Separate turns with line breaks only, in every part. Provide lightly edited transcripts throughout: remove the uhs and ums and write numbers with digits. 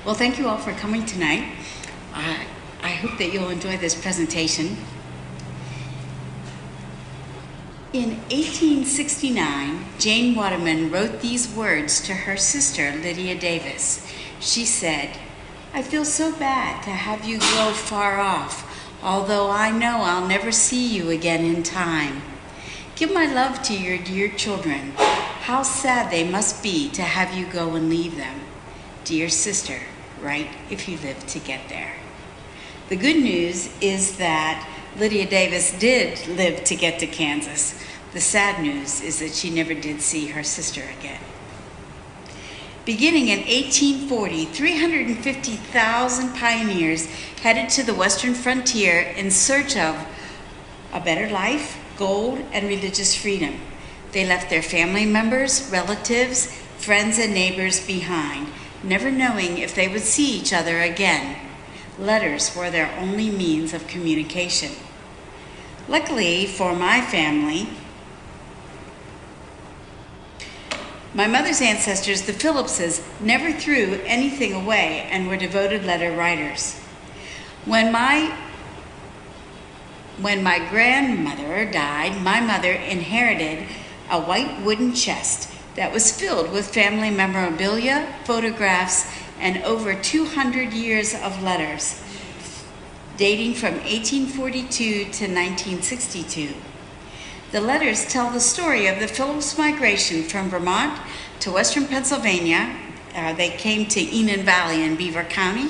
Well, thank you all for coming tonight. I hope that you'll enjoy this presentation. In 1869, Jane Waterman wrote these words to her sister, Lydia Davis. She said, "I feel so bad to have you grow far off, although I know I'll never see you again in time. Give my love to your dear children. How sad they must be to have you go and leave them. Dear sister, write if you live to get there." The good news is that Lydia Davis did live to get to Kansas. The sad news is that she never did see her sister again. Beginning in 1840, 350,000 pioneers headed to the western frontier in search of a better life, gold, and religious freedom. They left their family members, relatives, friends, and neighbors behind, never knowing if they would see each other again. Letters were their only means of communication. Luckily for my family, my mother's ancestors, the Phillipses, never threw anything away and were devoted letter writers. When my grandmother died, my mother inherited a white wooden chest that was filled with family memorabilia, photographs, and over 200 years of letters, dating from 1842 to 1962. The letters tell the story of the Phillips migration from Vermont to western Pennsylvania. They came to Enon Valley in Beaver County.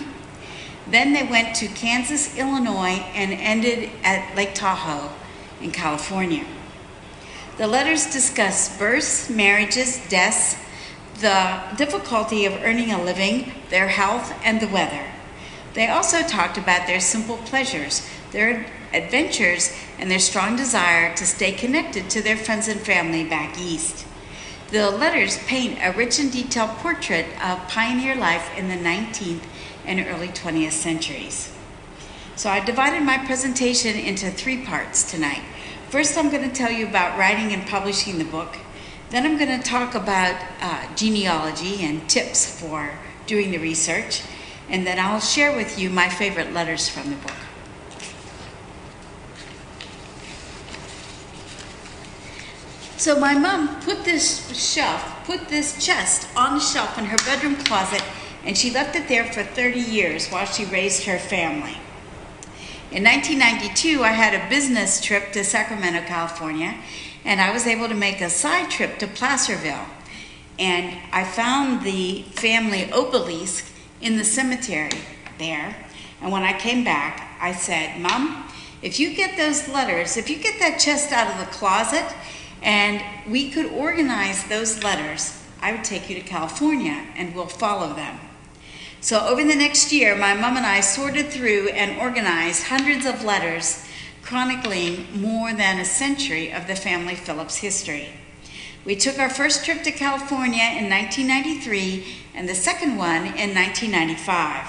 Then they went to Kansas, Illinois, and ended at Lake Tahoe in California. The letters discuss births, marriages, deaths, the difficulty of earning a living, their health, and the weather. They also talked about their simple pleasures, their adventures, and their strong desire to stay connected to their friends and family back east. The letters paint a rich and detailed portrait of pioneer life in the 19th and early 20th centuries. So I divided my presentation into 3 parts tonight. First, I'm going to tell you about writing and publishing the book. Then I'm going to talk about genealogy and tips for doing the research. And then I'll share with you my favorite letters from the book. So my mom put this chest on the shelf in her bedroom closet, and she left it there for 30 years while she raised her family. In 1992, I had a business trip to Sacramento, California, and I was able to make a side trip to Placerville. And I found the family obelisk in the cemetery there. And when I came back, I said, "Mom, if you get those letters, if you get that chest out of the closet, and we could organize those letters, I would take you to California and we'll follow them." So over the next year, my mom and I sorted through and organized hundreds of letters chronicling more than a century of the family Phillips history. We took our first trip to California in 1993 and the second one in 1995.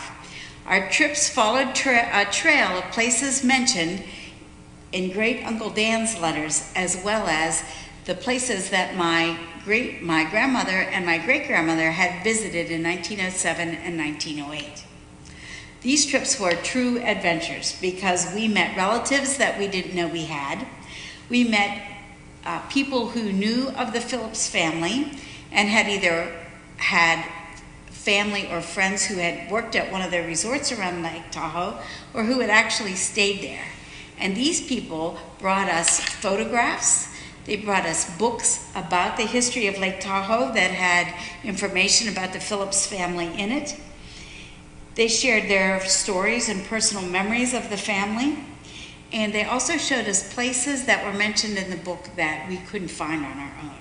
Our trips followed a trail of places mentioned in Great Uncle Dan's letters, as well as the places that my grandmother and my great-grandmother had visited in 1907 and 1908. These trips were true adventures because we met relatives that we didn't know we had. We met people who knew of the Phillips family and had either had family or friends who had worked at one of their resorts around Lake Tahoe or who had actually stayed there. And these people brought us photographs. They brought us books about the history of Lake Tahoe that had information about the Phillips family in it. They shared their stories and personal memories of the family. And they also showed us places that were mentioned in the book that we couldn't find on our own.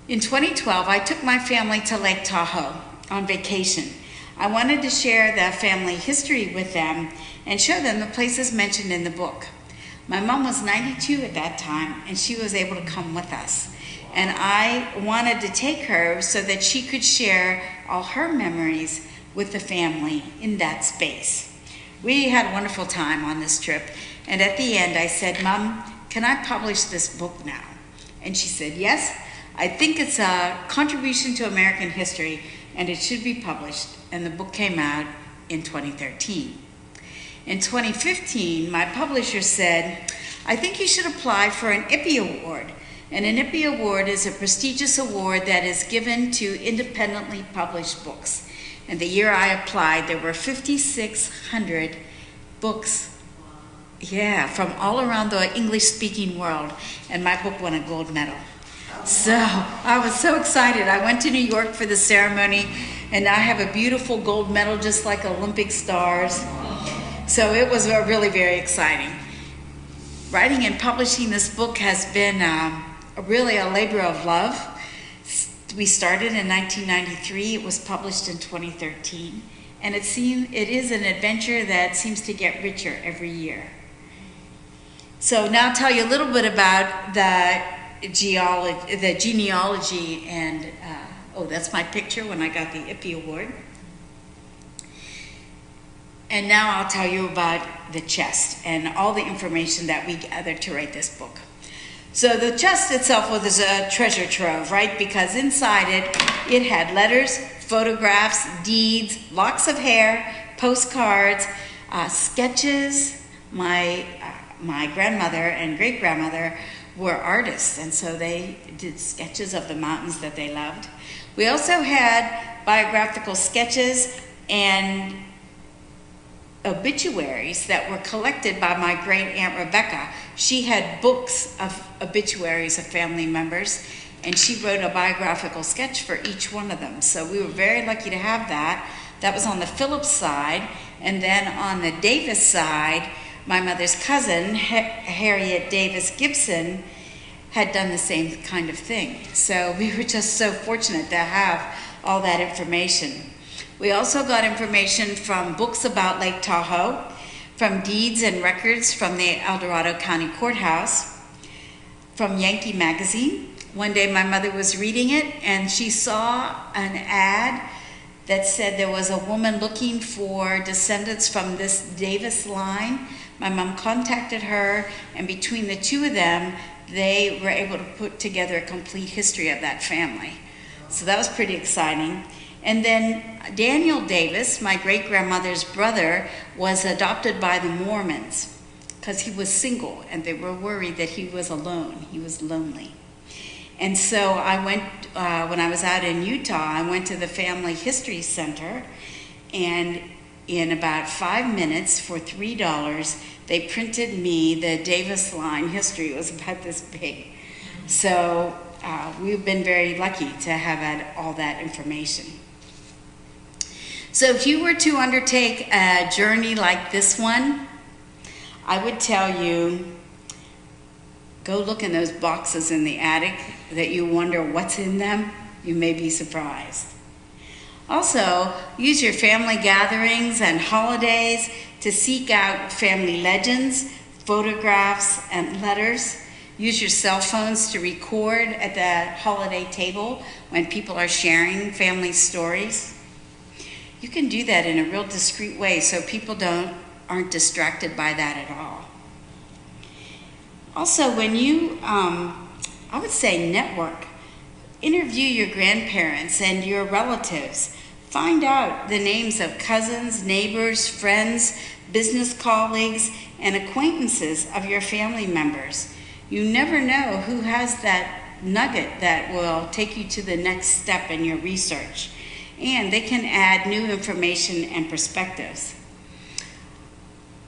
In 2012, I took my family to Lake Tahoe on vacation. I wanted to share the family history with them and show them the places mentioned in the book. My mom was 92 at that time, and she was able to come with us. And I wanted to take her so that she could share all her memories with the family in that space. We had a wonderful time on this trip, and at the end I said, "Mom, can I publish this book now?" And she said, "Yes, I think it's a contribution to American history and it should be published, and the book came out in 2013. In 2015, my publisher said, I think you should apply for an IPPY Award. And an IPPY Award is a prestigious award that is given to independently published books. And the year I applied, there were 5,600 books, from all around the English-speaking world, and my book won a gold medal. So I was so excited. I went to New York for the ceremony, and I have a beautiful gold medal just like Olympic stars. So it was really very exciting. Writing and publishing this book has been really a labor of love. We started in 1993. It was published in 2013. And it is an adventure that seems to get richer every year. So now I'll tell you a little bit about the genealogy, and that's my picture when I got the IPPY Award. And now I'll tell you about the chest and all the information that we gathered to write this book. So the chest itself was a treasure trove, right? Because inside it had letters, photographs, deeds, locks of hair, postcards, sketches. My grandmother and great-grandmother were artists, and so they did sketches of the mountains that they loved. We also had biographical sketches and obituaries that were collected by my great-aunt Rebecca. She had books of obituaries of family members, and she wrote a biographical sketch for each one of them. So we were very lucky to have that. That was on the Phillips side, and then on the Davis side, my mother's cousin, Harriet Davis Gibson, had done the same kind of thing. So we were just so fortunate to have all that information. We also got information from books about Lake Tahoe, from deeds and records from the El Dorado County Courthouse, from Yankee Magazine. One day my mother was reading it and she saw an ad that said there was a woman looking for descendants from this Davis line. My mom contacted her, and between the two of them, they were able to put together a complete history of that family. So that was pretty exciting. And then Daniel Davis, my great-grandmother's brother, was adopted by the Mormons because he was single, and they were worried that he was alone. He was lonely. And so I went, when I was out in Utah, I went to the Family History Center, and in about 5 minutes for $3, they printed me the Davis line history. It was about this big. So we've been very lucky to have had all that information. So if you were to undertake a journey like this one, I would tell you, go look in those boxes in the attic that you wonder what's in them. You may be surprised. Also, use your family gatherings and holidays to seek out family legends, photographs, and letters. Use your cell phones to record at the holiday table when people are sharing family stories. You can do that in a real discreet way so people aren't distracted by that at all. Also, when you, I would say network, interview your grandparents and your relatives. Find out the names of cousins, neighbors, friends, business colleagues, and acquaintances of your family members. You never know who has that nugget that will take you to the next step in your research. And they can add new information and perspectives.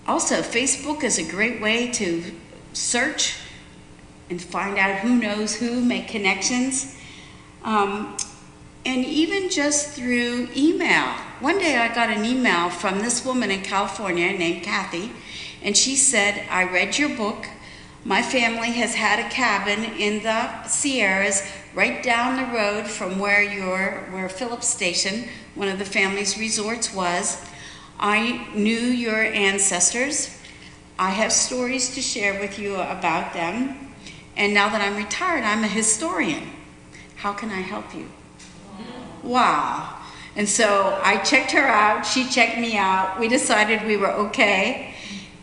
Also, Facebook is a great way to search and find out who knows who, make connections. And even just through email. One day I got an email from this woman in California named Kathy, and she said, I read your book. My family has had a cabin in the Sierras right down the road from where Phillips Station, one of the family's resorts, was. I knew your ancestors. I have stories to share with you about them. And now that I'm retired, I'm a historian. How can I help you? Wow. And so I checked her out, she checked me out, we decided we were okay,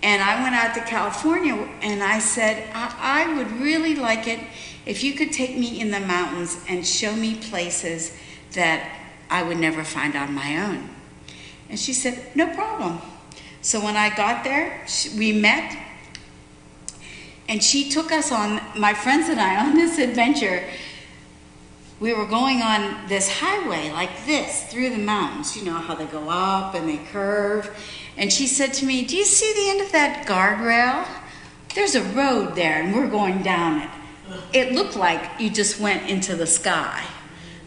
and I went out to California and I said, I would really like it if you could take me in the mountains and show me places that I would never find on my own. And she said, no problem. So when I got there, we met, and she took us on, my friends and I, on this adventure. We were going on this highway like this through the mountains. You know how they go up and they curve. And she said to me, do you see the end of that guardrail? There's a road there, and we're going down it. It looked like you just went into the sky.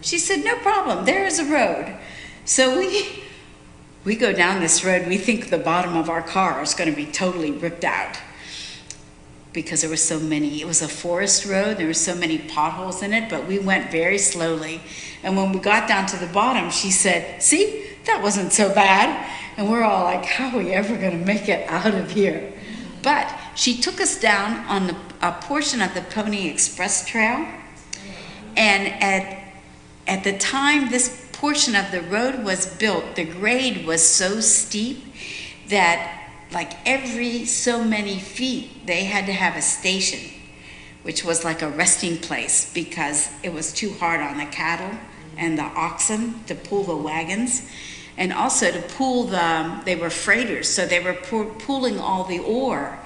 She said, no problem, there is a road. So we go down this road. We think the bottom of our car is going to be totally ripped out because there were so many. It was a forest road. There were so many potholes in it, but we went very slowly. And when we got down to the bottom, she said, see, that wasn't so bad. And we're all like, how are we ever going to make it out of here? But she took us down on a portion of the Pony Express Trail. And at the time this portion of the road was built, the grade was so steep that like every so many feet, they had to have a station, which was like a resting place because it was too hard on the cattle and the oxen to pull the wagons. And also to pull they were freighters, so they were pulling all the ore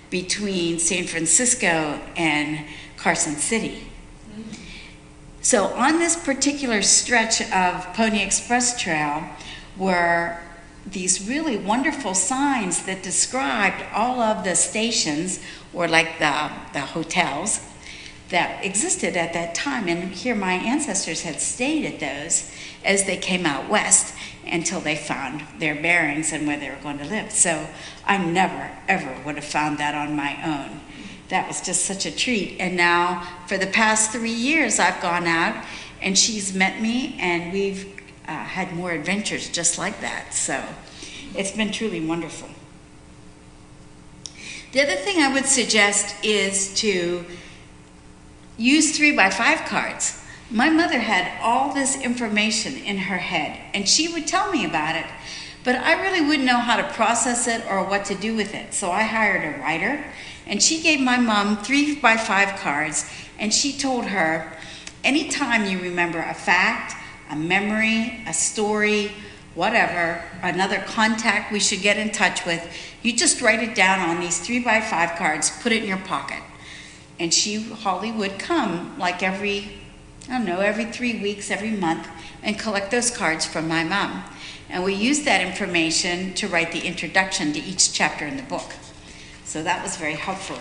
between San Francisco and Carson City. So on this particular stretch of Pony Express Trail were these really wonderful signs that described all of the stations, or like the hotels that existed at that time. And here my ancestors had stayed at those as they came out west until they found their bearings and where they were going to live. So I never, ever would have found that on my own. That was just such a treat. And now for the past 3 years, I've gone out and she's met me, and we've had more adventures just like that. So it's been truly wonderful. The other thing I would suggest is to use 3x5 cards. My mother had all this information in her head, and she would tell me about it, but I really wouldn't know how to process it or what to do with it. So I hired a writer, and she gave my mom 3x5 cards, and she told her, anytime you remember a fact, a memory, a story, whatever, another contact we should get in touch with, you just write it down on these 3x5 cards, put it in your pocket. And Holly would come like every 3 weeks, every month, and collect those cards from my mom. And we used that information to write the introduction to each chapter in the book. So that was very helpful.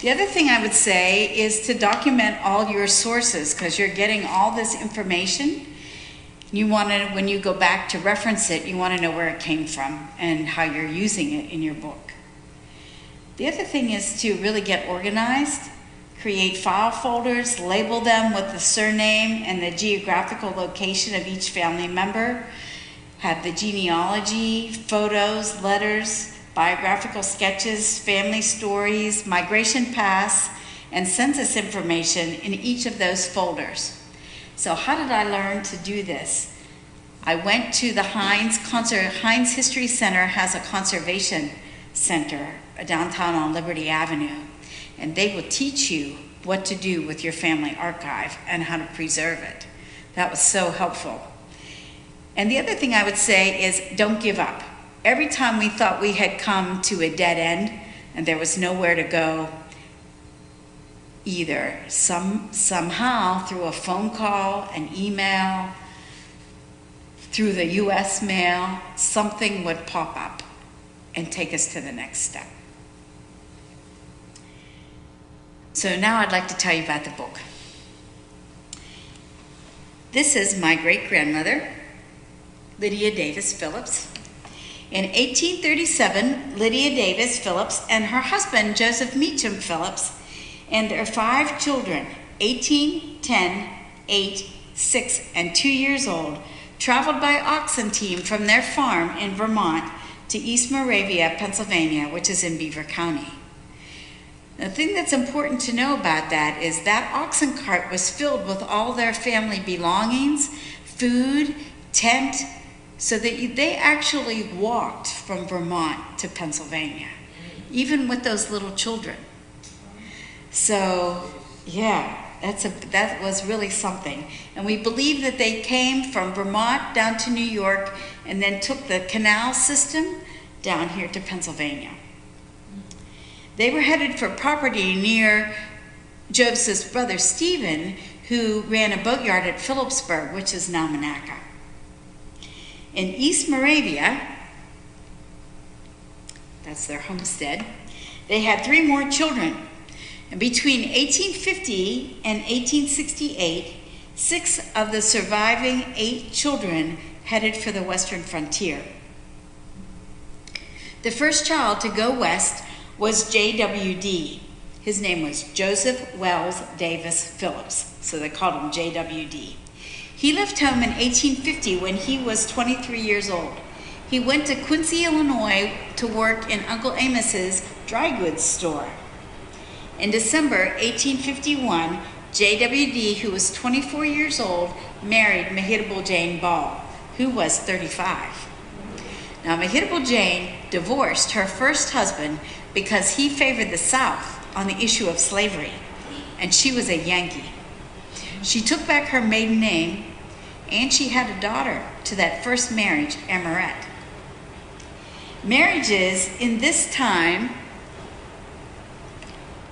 The other thing I would say is to document all your sources, because you're getting all this information. You want to, when you go back to reference it, you want to know where it came from and how you're using it in your book. The other thing is to really get organized. Create file folders, label them with the surname and the geographical location of each family member. Have the genealogy, photos, letters, biographical sketches, family stories, migration paths, and census information in each of those folders. So how did I learn to do this? I went to the Heinz History Center has a conservation center downtown on Liberty Avenue. And they will teach you what to do with your family archive and how to preserve it. That was so helpful. And the other thing I would say is don't give up. Every time we thought we had come to a dead end and there was nowhere to go, either somehow through a phone call, an email, through the US mail, something would pop up and take us to the next step. So now I'd like to tell you about the book. This is my great-grandmother, Lydia Davis Phillips. In 1837, Lydia Davis Phillips and her husband, Joseph Meacham Phillips, and their 5 children, 18, 10, 8, 6, and 2 years old, traveled by oxen team from their farm in Vermont to East Moravia, Pennsylvania, which is in Beaver County. The thing that's important to know about that is that oxen cart was filled with all their family belongings, food, tent, so that they actually walked from Vermont to Pennsylvania, even with those little children. So, yeah, That was really something. And we believe that they came from Vermont down to New York and then took the canal system down here to Pennsylvania. They were headed for property near Joseph's brother Stephen, who ran a boatyard at Phillipsburg, which is now Monaco. In East Moravia, that's their homestead, they had 3 more children. And between 1850 and 1868, 6 of the surviving 8 children headed for the western frontier. The first child to go west was JWD. His name was Joseph Wells Davis Phillips, so they called him JWD. He left home in 1850 when he was 23 years old. He went to Quincy, Illinois to work in Uncle Amos's dry goods store. In December 1851, JWD, who was 24 years old, married Mehitable Jane Ball, who was 35. Now, Mehitable Jane divorced her first husband because he favored the South on the issue of slavery, and she was a Yankee. She took back her maiden name, and she had a daughter to that first marriage, Amoret. Marriages in this time,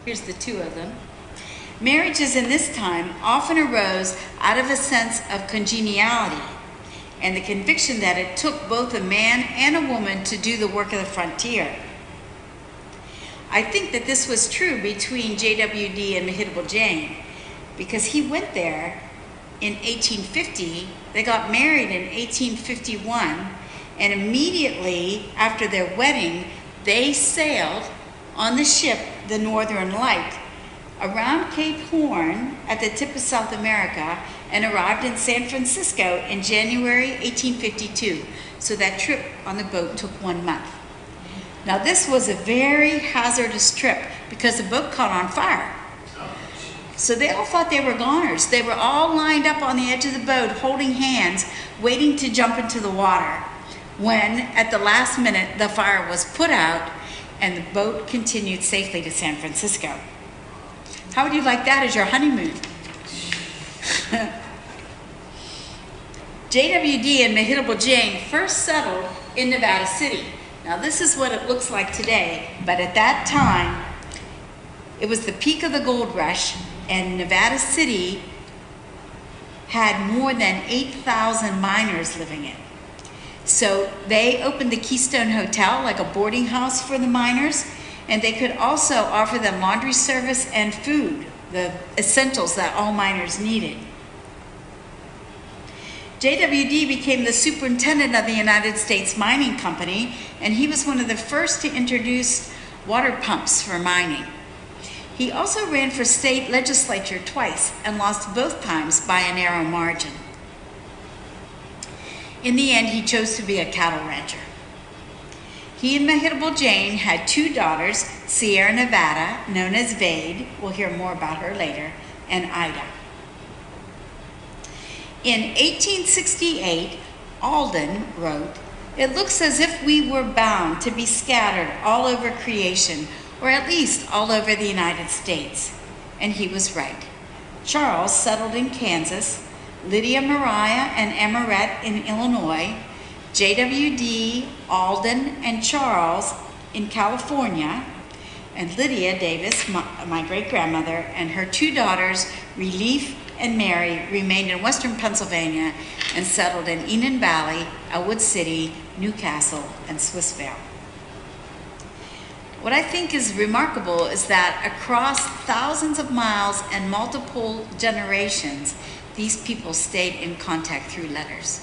here's the 2 of them. Marriages in this time often arose out of a sense of congeniality and the conviction that it took both a man and a woman to do the work of the frontier. I think that this was true between JWD and Mehitable Jane, because he went there in 1850, they got married in 1851, and immediately after their wedding, they sailed on the ship, the Northern Light, around Cape Horn at the tip of South America and arrived in San Francisco in January 1852. So that trip on the boat took 1 month. Now this was a very hazardous trip because the boat caught on fire. So they all thought they were goners. They were all lined up on the edge of the boat holding hands, waiting to jump into the water, when at the last minute the fire was put out and the boat continued safely to San Francisco. How would you like that as your honeymoon? JWD and Mehitable Jane first settled in Nevada City. Now this is what it looks like today, but at that time, it was the peak of the gold rush, and Nevada City had more than 8,000 miners living in it. So they opened the Keystone Hotel, like a boarding house for the miners, and they could also offer them laundry service and food, the essentials that all miners needed. JWD became the superintendent of the United States Mining Company, and he was one of the first to introduce water pumps for mining. He also ran for state legislature twice and lost both times by a narrow margin. In the end, he chose to be a cattle rancher. He and Mehitable Jane had 2 daughters, Sierra Nevada, known as Vade, we'll hear more about her later, and Ida. In 1868, Alden wrote, "It looks as if we were bound to be scattered all over creation, or at least all over the United States." And he was right. Charles settled in Kansas, Lydia Mariah and Amoret in Illinois, JWD, Alden, and Charles in California, and Lydia Davis, my great-grandmother, and her 2 daughters, Relief and Mary, remained in western Pennsylvania and settled in Enon Valley, Elwood City, Newcastle, and Swissvale. What I think is remarkable is that across thousands of miles and multiple generations, these people stayed in contact through letters.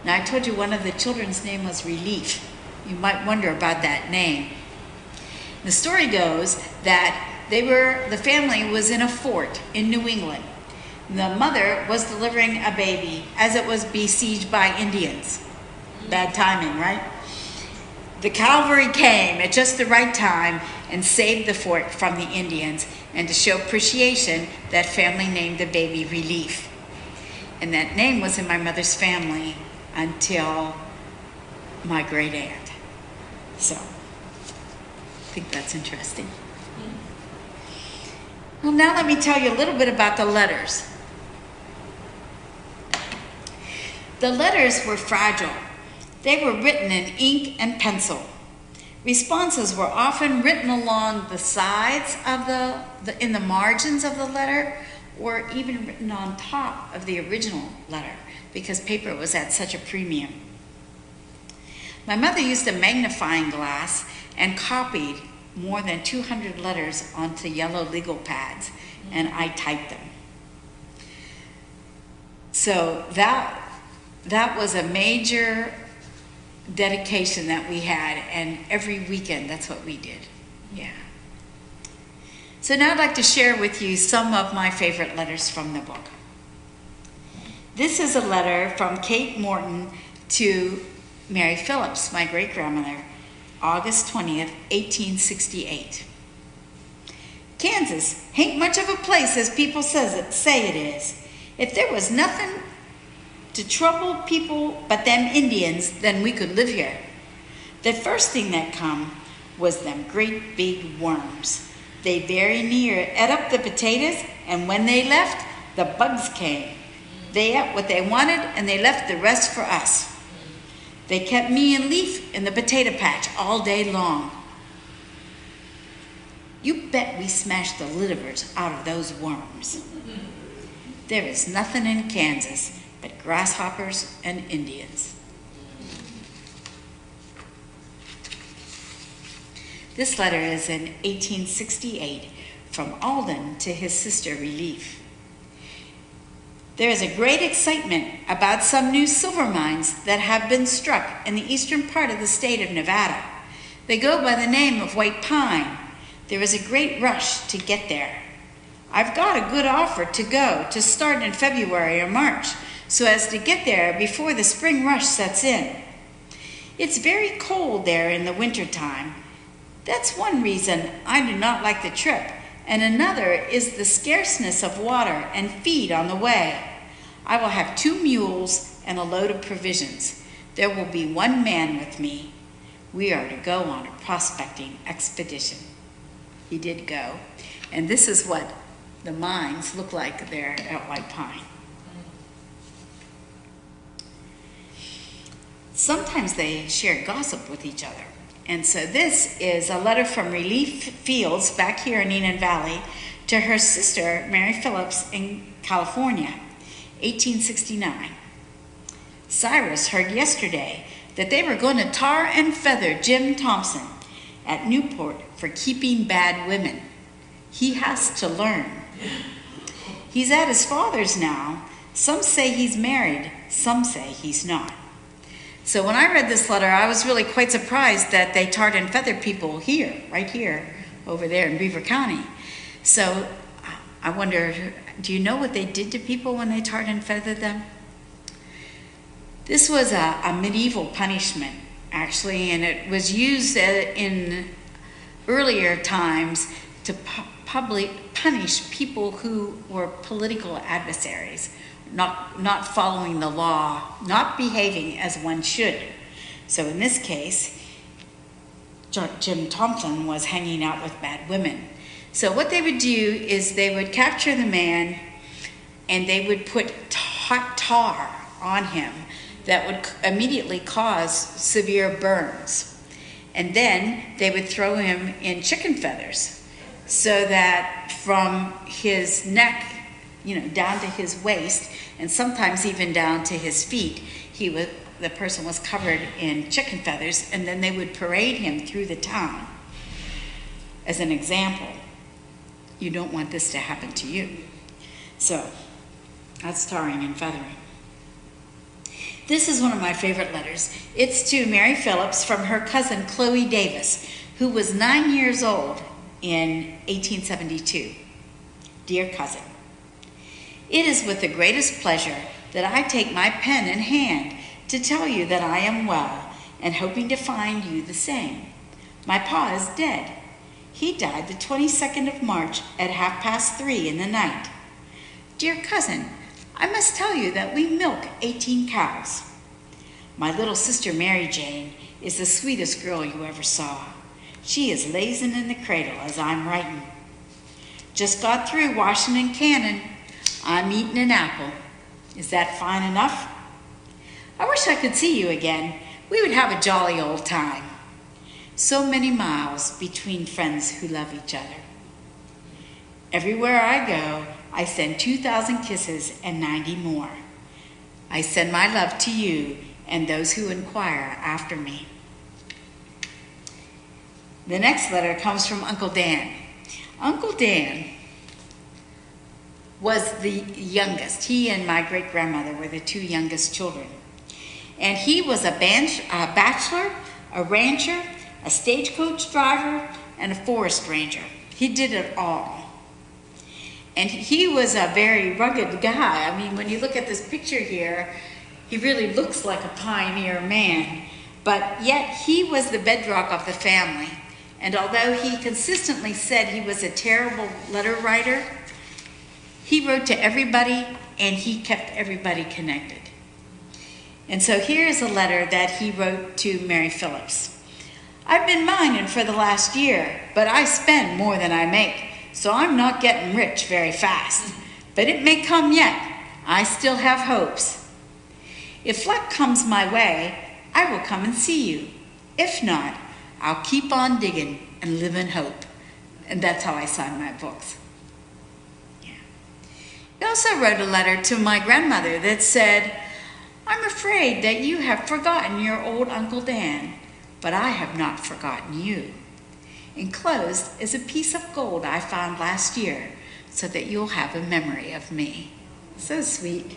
Now, I told you one of the children's name was Relief. You might wonder about that name. The story goes that the family was in a fort in New England. The mother was delivering a baby as it was besieged by Indians. Bad timing, right? The cavalry came at just the right time and saved the fort from the Indians. And to show appreciation, that family named the baby Relief. And that name was in my mother's family until my great aunt. So, I think that's interesting. Well, now let me tell you a little bit about the letters. The letters were fragile. They were written in ink and pencil. Responses were often written along the sides of in the margins of the letter, or even written on top of the original letter, because paper was at such a premium. My mother used a magnifying glass and copied more than 200 letters onto yellow legal pads, and I typed them. So that was a major dedication that we had, and every weekend that's what we did. Yeah. So now I'd like to share with you some of my favorite letters from the book. This is a letter from Kate Morton to Mary Phillips, my great-grandmother, August 20th, 1868. Kansas ain't much of a place as people say it is. If there was nothing to trouble people but them Indians, then we could live here. The first thing that come was them great big worms. They very near ate up the potatoes, and when they left, the bugs came. They ate what they wanted, and they left the rest for us. They kept me and Leaf in the potato patch all day long. You bet we smashed the livers out of those worms. There is nothing in Kansas but grasshoppers and Indians. This letter is in 1868 from Alden to his sister Relief. There is a great excitement about some new silver mines that have been struck in the eastern part of the state of Nevada. They go by the name of White Pine. There is a great rush to get there. I've got a good offer to go to start in February or March, so as to get there before the spring rush sets in. It's very cold there in the winter time. That's one reason I do not like the trip, and another is the scarceness of water and feed on the way. I will have 2 mules and a load of provisions. There will be 1 man with me. We are to go on a prospecting expedition. He did go, and this is what the mines look like there at White Pine. Sometimes they share gossip with each other. And so this is a letter from Relief Fields back here in Enon Valley to her sister, Mary Phillips, in California, 1869. Cyrus heard yesterday that they were going to tar and feather Jim Thompson at Newport for keeping bad women. He has to learn. He's at his father's now. Some say he's married, some say he's not. So when I read this letter, I was really quite surprised that they tarred and feathered people here, right here, over there in Beaver County. So I wonder, do you know what they did to people when they tarred and feathered them? This was a medieval punishment, actually, and it was used in earlier times to punish people who were political adversaries, not following the law, not behaving as one should. So in this case, Jim Thompson was hanging out with bad women. So what they would do is they would capture the man and they would put hot tar on him that would immediately cause severe burns. And then they would throw him in chicken feathers so that from his neck, down to his waist, and sometimes even down to his feet, the person was covered in chicken feathers, and then they would parade him through the town. As an example, you don't want this to happen to you. So, that's tarring and feathering. This is one of my favorite letters. It's to Mary Phillips from her cousin Chloe Davis, who was 9 years old in 1872. Dear cousin, it is with the greatest pleasure that I take my pen in hand to tell you that I am well and hoping to find you the same. My pa is dead. He died the 22nd of March at 3:30 in the night. Dear cousin, I must tell you that we milk 18 cows. My little sister Mary Jane is the sweetest girl you ever saw. She is lazing in the cradle as I'm writing. Just got through Washington Cannon. I'm eating an apple. Is that fine enough? I wish I could see you again. We would have a jolly old time. So many miles between friends who love each other. Everywhere I go, I send 2,000 kisses and 90 more. I send my love to you and those who inquire after me. The next letter comes from Uncle Dan. Uncle Dan was the youngest. He and my great-grandmother were the two youngest children. And he was a bachelor, a rancher, a stagecoach driver, and a forest ranger. He did it all. And he was a very rugged guy. I mean, when you look at this picture here, he really looks like a pioneer man. But yet, he was the bedrock of the family. And although he consistently said he was a terrible letter writer, he wrote to everybody and he kept everybody connected. And so here's a letter that he wrote to Mary Phillips. I've been mining for the last year, but I spend more than I make, so I'm not getting rich very fast. But it may come yet. I still have hopes. If luck comes my way, I will come and see you. If not, I'll keep on digging and live in hope. And that's how I sign my books. Yeah. He also wrote a letter to my grandmother that said, I'm afraid that you have forgotten your old Uncle Dan, but I have not forgotten you. Enclosed is a piece of gold I found last year so that you'll have a memory of me. So sweet.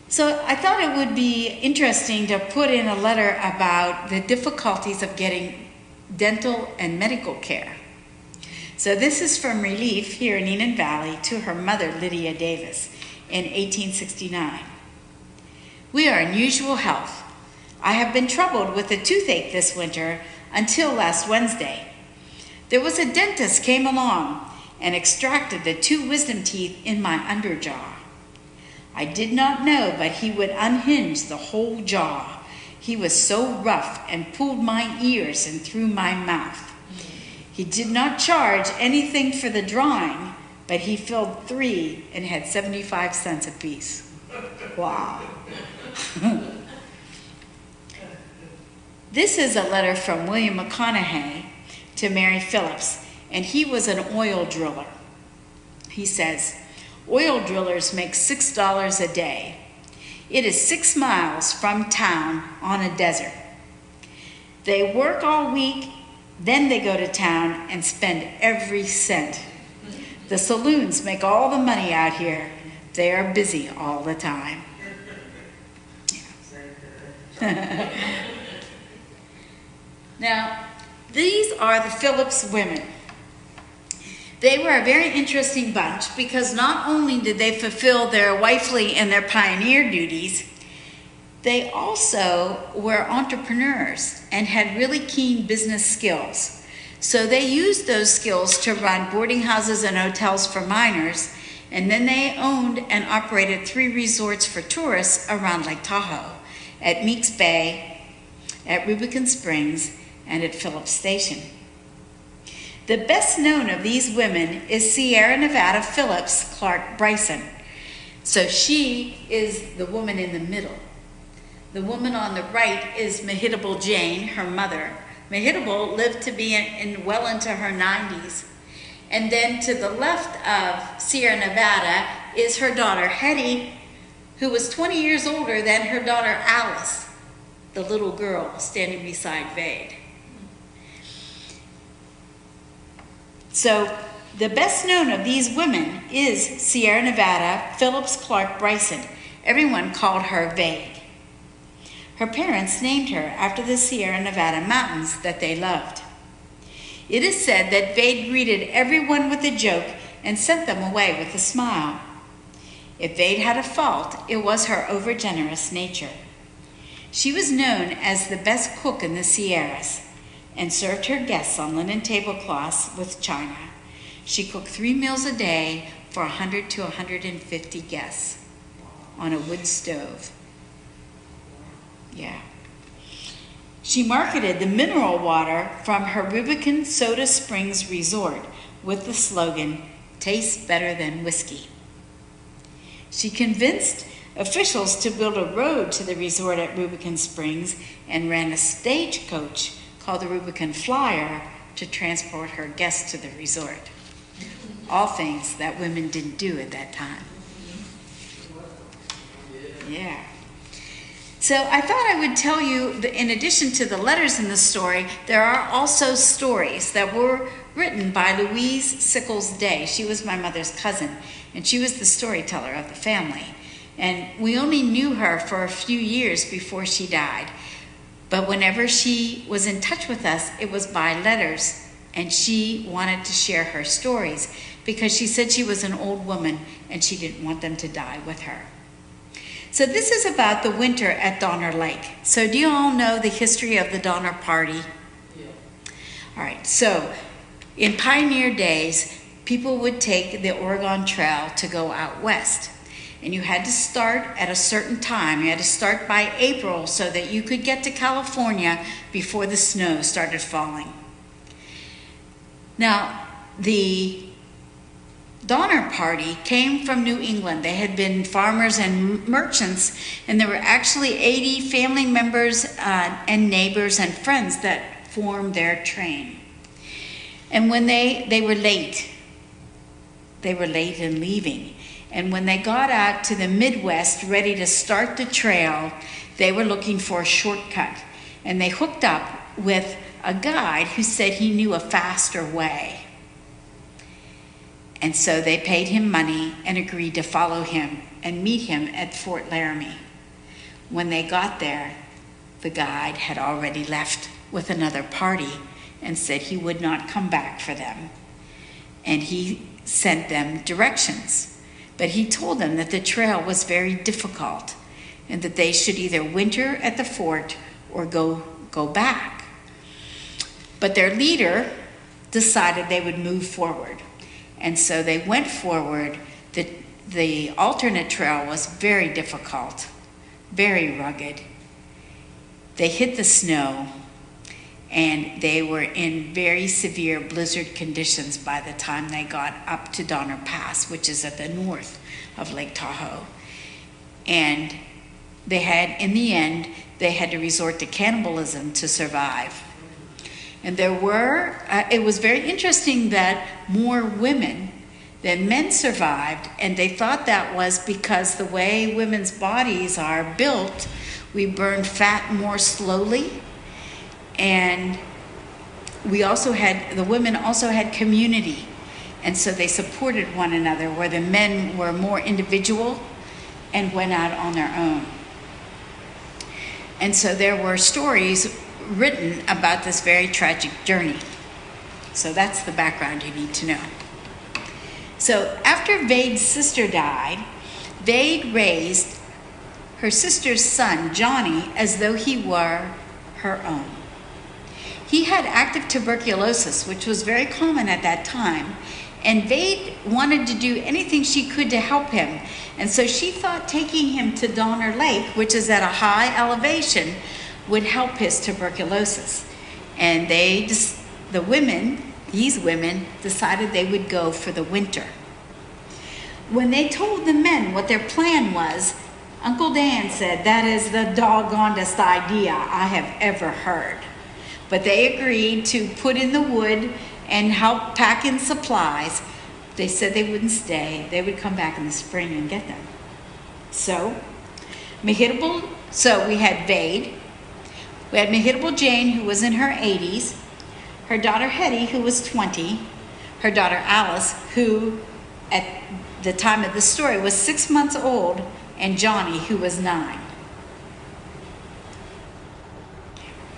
So I thought it would be interesting to put in a letter about the difficulties of getting dental and medical care. So this is from Relief here in Enon Valley to her mother, Lydia Davis, in 1869. We are in usual health. I have been troubled with a toothache this winter until last Wednesday. There was a dentist came along and extracted the 2 wisdom teeth in my underjaw. I did not know, but he would unhinge the whole jaw. He was so rough and pulled my ears and through my mouth. He did not charge anything for the drawing, but he filled 3 and had 75 cents apiece. Wow. This is a letter from William McConaughey to Mary Phillips, and he was an oil driller. He says, oil drillers make $6 a day. It is 6 miles from town on a desert. They work all week, then they go to town and spend every cent. The saloons make all the money out here. They are busy all the time. Yeah. Now, these are the Phillips women. They were a very interesting bunch because not only did they fulfill their wifely and their pioneer duties, they also were entrepreneurs and had really keen business skills. So they used those skills to run boarding houses and hotels for miners, and then they owned and operated 3 resorts for tourists around Lake Tahoe, at Meeks Bay, at Rubicon Springs, and at Phillips Station. The best known of these women is Sierra Nevada Phillips Clark Bryson. So she is the woman in the middle. The woman on the right is Mehitable Jane, her mother. Mehitable lived to be well into her 90s. And then to the left of Sierra Nevada is her daughter Hetty, who was 20 years older than her daughter Alice, the little girl standing beside Vade. So the best known of these women is Sierra Nevada Phillips Clark Bryson. Everyone called her Vade. Her parents named her after the Sierra Nevada mountains that they loved. It is said that Vade greeted everyone with a joke and sent them away with a smile. If Vade had a fault, it was her overgenerous nature. She was known as the best cook in the Sierras and served her guests on linen tablecloths with china. She cooked 3 meals a day for 100 to 150 guests on a wood stove. Yeah. She marketed the mineral water from her Rubicon Soda Springs Resort with the slogan, "Tastes better than whiskey." She convinced officials to build a road to the resort at Rubicon Springs and ran a stagecoach called the Rubicon Flyer to transport her guests to the resort. All things that women didn't do at that time. Yeah. So I thought I would tell you that in addition to the letters in the story, there are also stories that were written by Louise Sickles Day. She was my mother's cousin, and she was the storyteller of the family. And we only knew her for a few years before she died. But whenever she was in touch with us, it was by letters, and she wanted to share her stories because she said she was an old woman and she didn't want them to die with her. So this is about the winter at Donner Lake. So do you all know the history of the Donner Party? Yeah. All right, so in pioneer days, people would take the Oregon Trail to go out west. And you had to start at a certain time. You had to start by April so that you could get to California before the snow started falling. Now, the Donner Party came from New England. They had been farmers and merchants, and there were actually 80 family members and neighbors and friends that formed their train. And when they were late in leaving. And when they got out to the Midwest, ready to start the trail, they were looking for a shortcut. And they hooked up with a guide who said he knew a faster way. And so they paid him money and agreed to follow him and meet him at Fort Laramie. When they got there, the guide had already left with another party and said he would not come back for them. And he sent them directions. But he told them that the trail was very difficult and that they should either winter at the fort or go back. But their leader decided they would move forward. And so they went forward. The alternate trail was very difficult, very rugged. They hit the snow, and they were in very severe blizzard conditions by the time they got up to Donner Pass, which is at the north of Lake Tahoe. And in the end, they had to resort to cannibalism to survive. And it was very interesting that more women than men survived, and they thought that was because the way women's bodies are built, we burn fat more slowly. And the women also had community. And so they supported one another, where the men were more individual and went out on their own. And so there were stories written about this very tragic journey. So that's the background you need to know. So after Vade's sister died, Vade raised her sister's son, Johnny, as though he were her own. He had active tuberculosis, which was very common at that time, and Vade wanted to do anything she could to help him. And so she thought taking him to Donner Lake, which is at a high elevation, would help his tuberculosis. And these women decided they would go for the winter. When they told the men what their plan was, Uncle Dan said, "That is the doggonedest idea I have ever heard." But they agreed to put in the wood and help pack in supplies. They said they wouldn't stay. They would come back in the spring and get them. So we had Vade. We had Mehitable Jane, who was in her 80s, her daughter Hetty, who was 20, her daughter Alice, who at the time of the story was 6 months old, and Johnny, who was 9.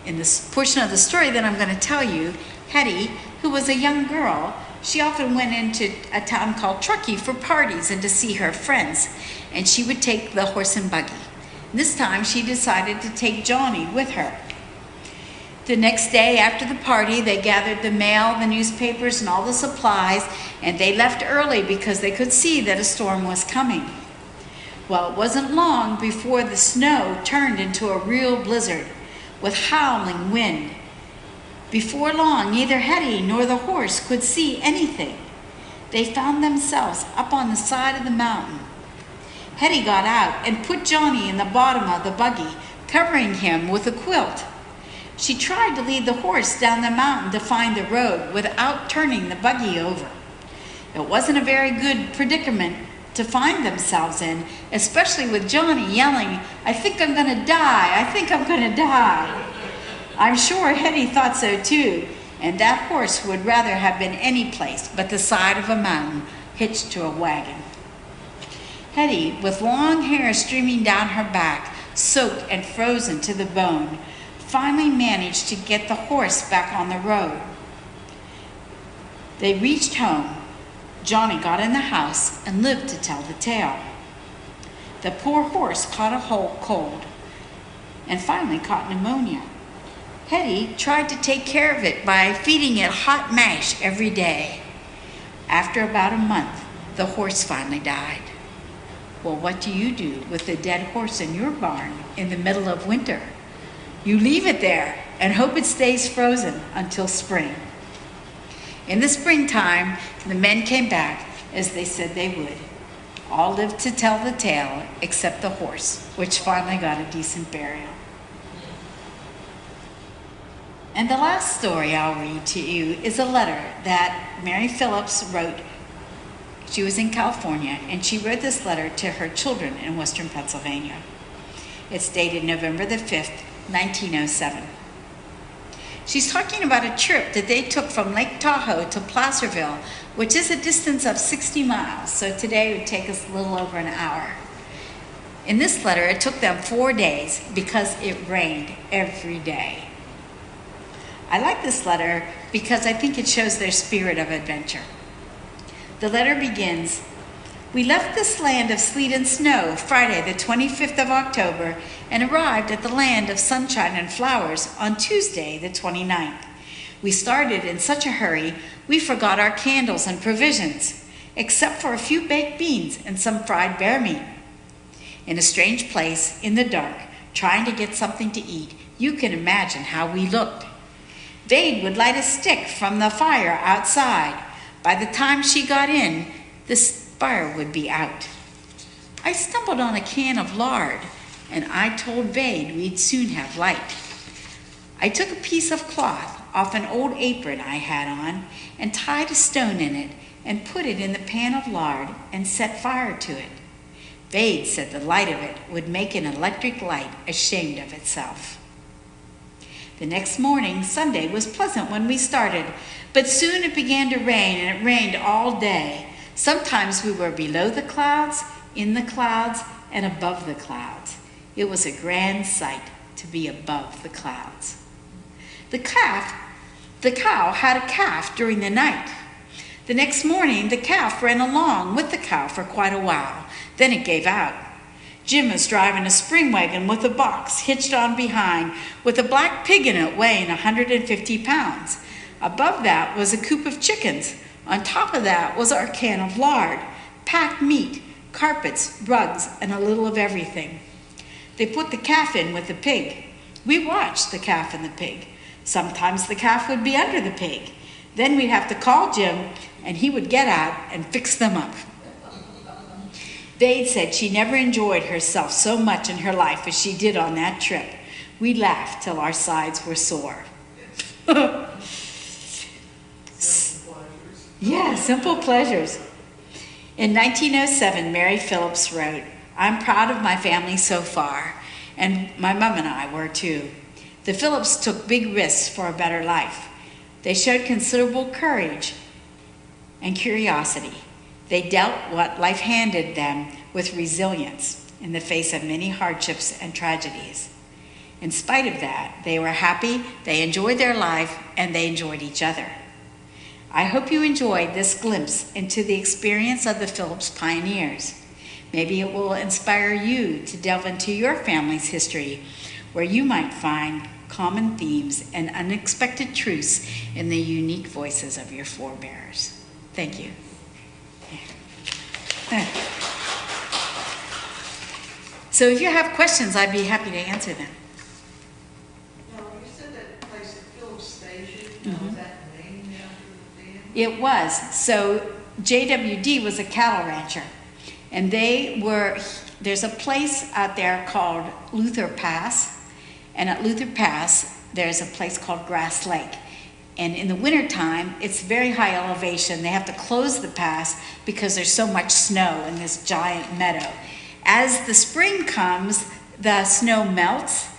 In this portion of the story that I'm going to tell you, Hetty, who was a young girl, she often went into a town called Truckee for parties and to see her friends, and she would take the horse and buggy. This time she decided to take Johnny with her. The next day after the party, they gathered the mail, the newspapers, and all the supplies, and they left early because they could see that a storm was coming. Well, it wasn't long before the snow turned into a real blizzard. with howling wind. Before long, neither Hetty nor the horse could see anything. They found themselves up on the side of the mountain. Hetty got out and put Johnny in the bottom of the buggy, covering him with a quilt. She tried to lead the horse down the mountain to find the road without turning the buggy over. It wasn't a very good predicament to find themselves in, especially with Johnny yelling, "I think I'm gonna die, I think I'm gonna die." I'm sure Hetty thought so too, and that horse would rather have been any place but the side of a mountain hitched to a wagon. Hetty, with long hair streaming down her back, soaked and frozen to the bone, finally managed to get the horse back on the road. They reached home. Johnny got in the house and lived to tell the tale. The poor horse caught a cold and finally caught pneumonia. Hetty tried to take care of it by feeding it hot mash every day. After about a month, the horse finally died. Well, what do you do with a dead horse in your barn in the middle of winter? You leave it there and hope it stays frozen until spring. In the springtime, the men came back as they said they would. All lived to tell the tale except the horse, which finally got a decent burial. And the last story I'll read to you is a letter that Mary Phillips wrote. She was in California, and she wrote this letter to her children in Western Pennsylvania. It's dated November the 5th, 1907. She's talking about a trip that they took from Lake Tahoe to Placerville, which is a distance of 60 miles, so today it would take us a little over an hour. In this letter, it took them 4 days because it rained every day. I like this letter because I think it shows their spirit of adventure. The letter begins, "We left this land of sleet and snow Friday the 25th of October and arrived at the land of sunshine and flowers on Tuesday the 29th. We started in such a hurry we forgot our candles and provisions, except for a few baked beans and some fried bear meat. In a strange place, in the dark, trying to get something to eat, you can imagine how we looked. Vade would light a stick from the fire outside. By the time she got in, the fire would be out. I stumbled on a can of lard, and I told Vade we'd soon have light. I took a piece of cloth off an old apron I had on and tied a stone in it and put it in the pan of lard and set fire to it. Vade said the light of it would make an electric light ashamed of itself. The next morning, Sunday, was pleasant when we started, but soon it began to rain, and it rained all day. Sometimes we were below the clouds, in the clouds, and above the clouds. It was a grand sight to be above the clouds. The cow had a calf during the night. The next morning, the calf ran along with the cow for quite a while. Then it gave out. Jim was driving a spring wagon with a box hitched on behind with a black pig in it weighing 150 pounds. Above that was a coop of chickens. On top of that was our can of lard, packed meat, carpets, rugs, and a little of everything. They put the calf in with the pig. We watched the calf and the pig. Sometimes the calf would be under the pig. Then we'd have to call Jim, and he would get out and fix them up. Vade said she never enjoyed herself so much in her life as she did on that trip. We laughed till our sides were sore. Yeah, simple pleasures. In 1907, Mary Phillips wrote, "I'm proud of my family so far, and my mom and I were too. The Phillips took big risks for a better life. They showed considerable courage and curiosity. They dealt what life handed them with resilience in the face of many hardships and tragedies. In spite of that, they were happy, they enjoyed their life, and they enjoyed each other. I hope you enjoyed this glimpse into the experience of the Phillips pioneers. Maybe it will inspire you to delve into your family's history, where you might find common themes and unexpected truths in the unique voices of your forebears." Thank you. So if you have questions, I'd be happy to answer them. It was. So JWD was a cattle rancher. And there's a place out there called Luther Pass. And at Luther Pass, there's a place called Grass Lake. And in the wintertime, it's very high elevation. They have to close the pass because there's so much snow in this giant meadow. As the spring comes, the snow melts,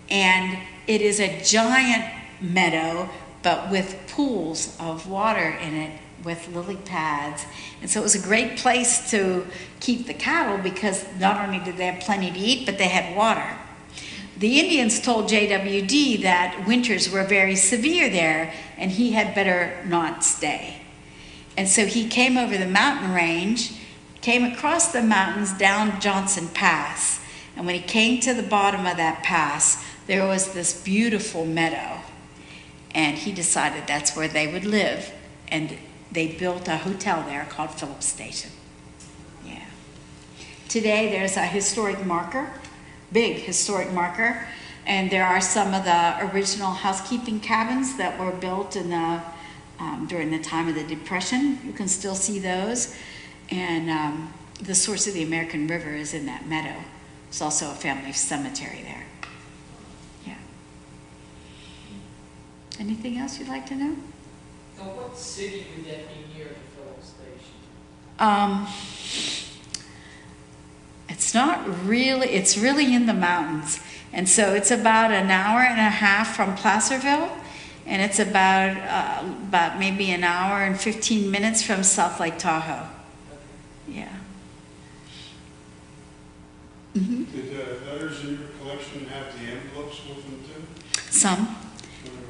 and it is a giant meadow, but with pools of water in it with lily pads. And so it was a great place to keep the cattle because not only did they have plenty to eat, but they had water. The Indians told JWD that winters were very severe there and he had better not stay. And so he came over the mountain range, came across the mountains down Johnson Pass. And when he came to the bottom of that pass, there was this beautiful meadow. And he decided that's where they would live. And they built a hotel there called Phillips Station. Yeah. Today there's a historic marker. Big historic marker, and there are some of the original housekeeping cabins that were built in the during the time of the Depression. You can still see those, and the source of the American River is in that meadow. There's also a family cemetery there. Yeah. Anything else you'd like to know?
Now, what city would that be near the Phillips Station?
It's not really, it's really in the mountains. And so it's about an hour and a half from Placerville, and it's about maybe an hour and 15 minutes from South Lake Tahoe. Yeah. Mm-hmm.
Did the letters in your collection have the envelopes with them too?
Some.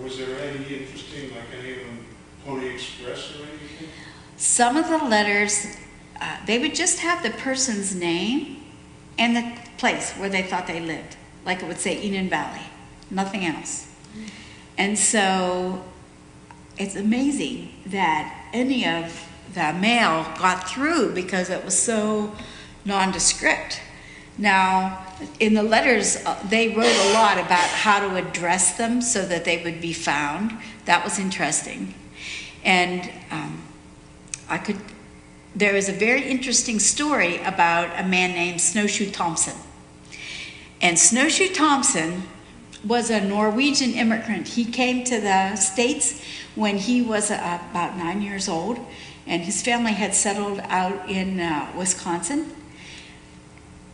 Was there any interesting, like any of them Pony Express or anything?
Some of the letters, they would just have the person's name and the place where they thought they lived. Like it would say Eden Valley, nothing else. And so it's amazing that any of the mail got through because it was so nondescript. Now, in the letters, they wrote a lot about how to address them so that they would be found. That was interesting. And there is a very interesting story about a man named Snowshoe Thompson. And Snowshoe Thompson was a Norwegian immigrant. He came to the States when he was about 9 years old, and his family had settled out in Wisconsin.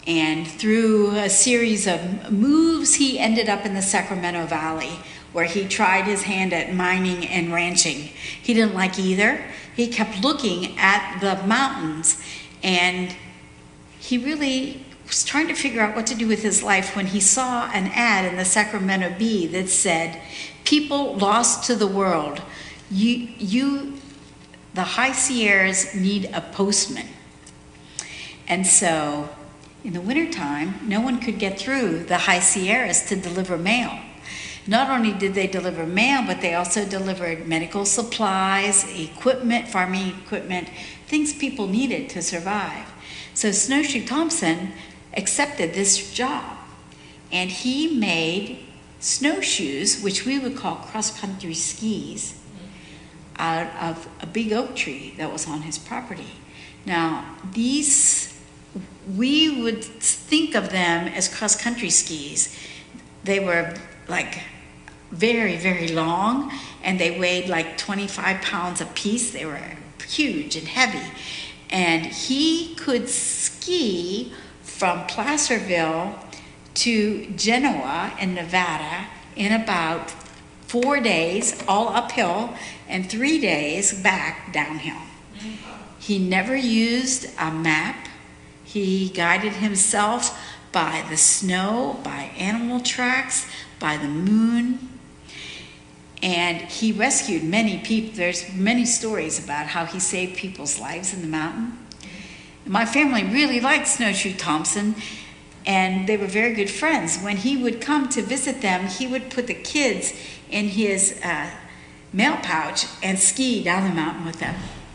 And through a series of moves, he ended up in the Sacramento Valley, where he tried his hand at mining and ranching. He didn't like either. He kept looking at the mountains, and he really was trying to figure out what to do with his life when he saw an ad in the Sacramento Bee that said, "People lost to the world. The High Sierras need a postman." And so in the wintertime, no one could get through the High Sierras to deliver mail. Not only did they deliver mail, but they also delivered medical supplies, equipment, farming equipment, things people needed to survive. So Snowshoe Thompson accepted this job, and he made snowshoes, which we would call cross-country skis, out of a big oak tree that was on his property. Now, these, we would think of them as cross-country skis. They were like very, very long, and they weighed like 25 pounds a piece. They were huge and heavy. And he could ski from Placerville to Genoa in Nevada in about 4 days, all uphill, and 3 days back downhill. He never used a map. He guided himself by the snow, by animal tracks, by the moon. And he rescued many people. There's many stories about how he saved people's lives in the mountain. My family really liked Snowshoe Thompson, and they were very good friends. When he would come to visit them, he would put the kids in his mail pouch and ski down the mountain with them.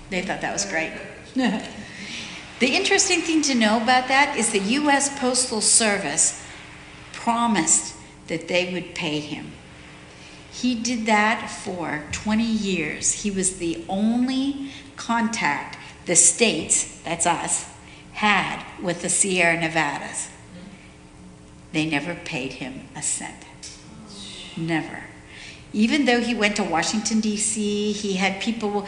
They thought that was great. The interesting thing to know about that is the U.S. Postal Service promised that they would pay him. He did that for 20 years. He was the only contact the states, that's us, had with the Sierra Nevadas. They never paid him a cent. Never. Even though he went to Washington, D.C., he had people,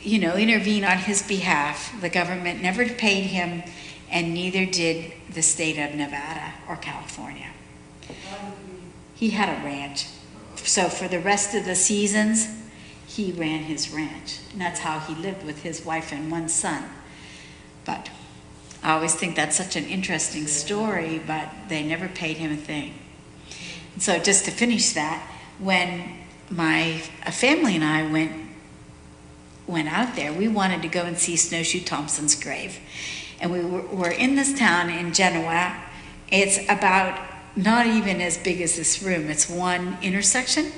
intervene on his behalf. The government never paid him, and neither did the state of Nevada or California. He had a ranch. So for the rest of the seasons, he ran his ranch. And that's how he lived with his wife and one son. But I always think that's such an interesting story, but they never paid him a thing. And so just to finish that, when my family and I went out there, we wanted to go and see Snowshoe Thompson's grave. And we were in this town in Genoa. It's about not even as big as this room. It's one intersection.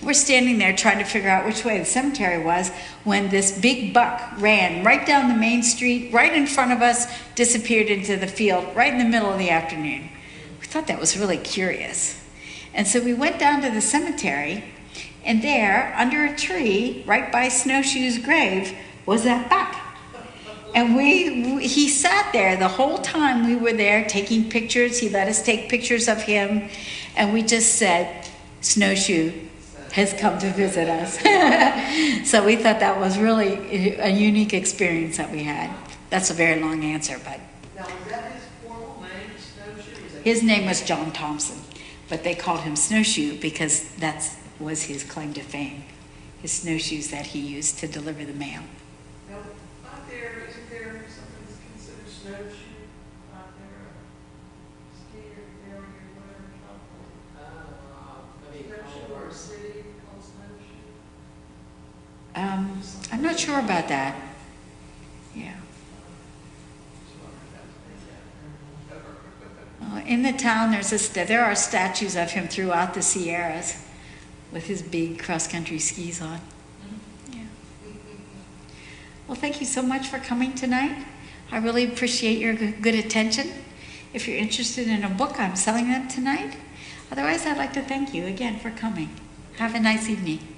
We're standing there trying to figure out which way the cemetery was when this big buck ran right down the main street, right in front of us, disappeared into the field right in the middle of the afternoon. We thought that was really curious. And so we went down to the cemetery, and there, under a tree, right by Snowshoe's grave, was that buck. And he sat there the whole time we were there taking pictures. He let us take pictures of him. And we just said, Snowshoe has come to visit us. So we thought that was really a unique experience that we had. That's a very long answer, but.
Now, is that his formal name, Snowshoe?
His name was John Thompson, but they called him Snowshoe because that was his claim to fame. His snowshoes that he used to deliver the mail.
Now, out there, isn't there something that's considered snowshoe out there? Ski or area or whatever, snowshoe or a city called snowshoe?
I'm not sure about that. Yeah. In the town, there are statues of him throughout the Sierras with his big cross-country skis on. Yeah. Well, thank you so much for coming tonight. I really appreciate your good attention. If you're interested in a book, I'm selling them tonight. Otherwise, I'd like to thank you again for coming. Have a nice evening.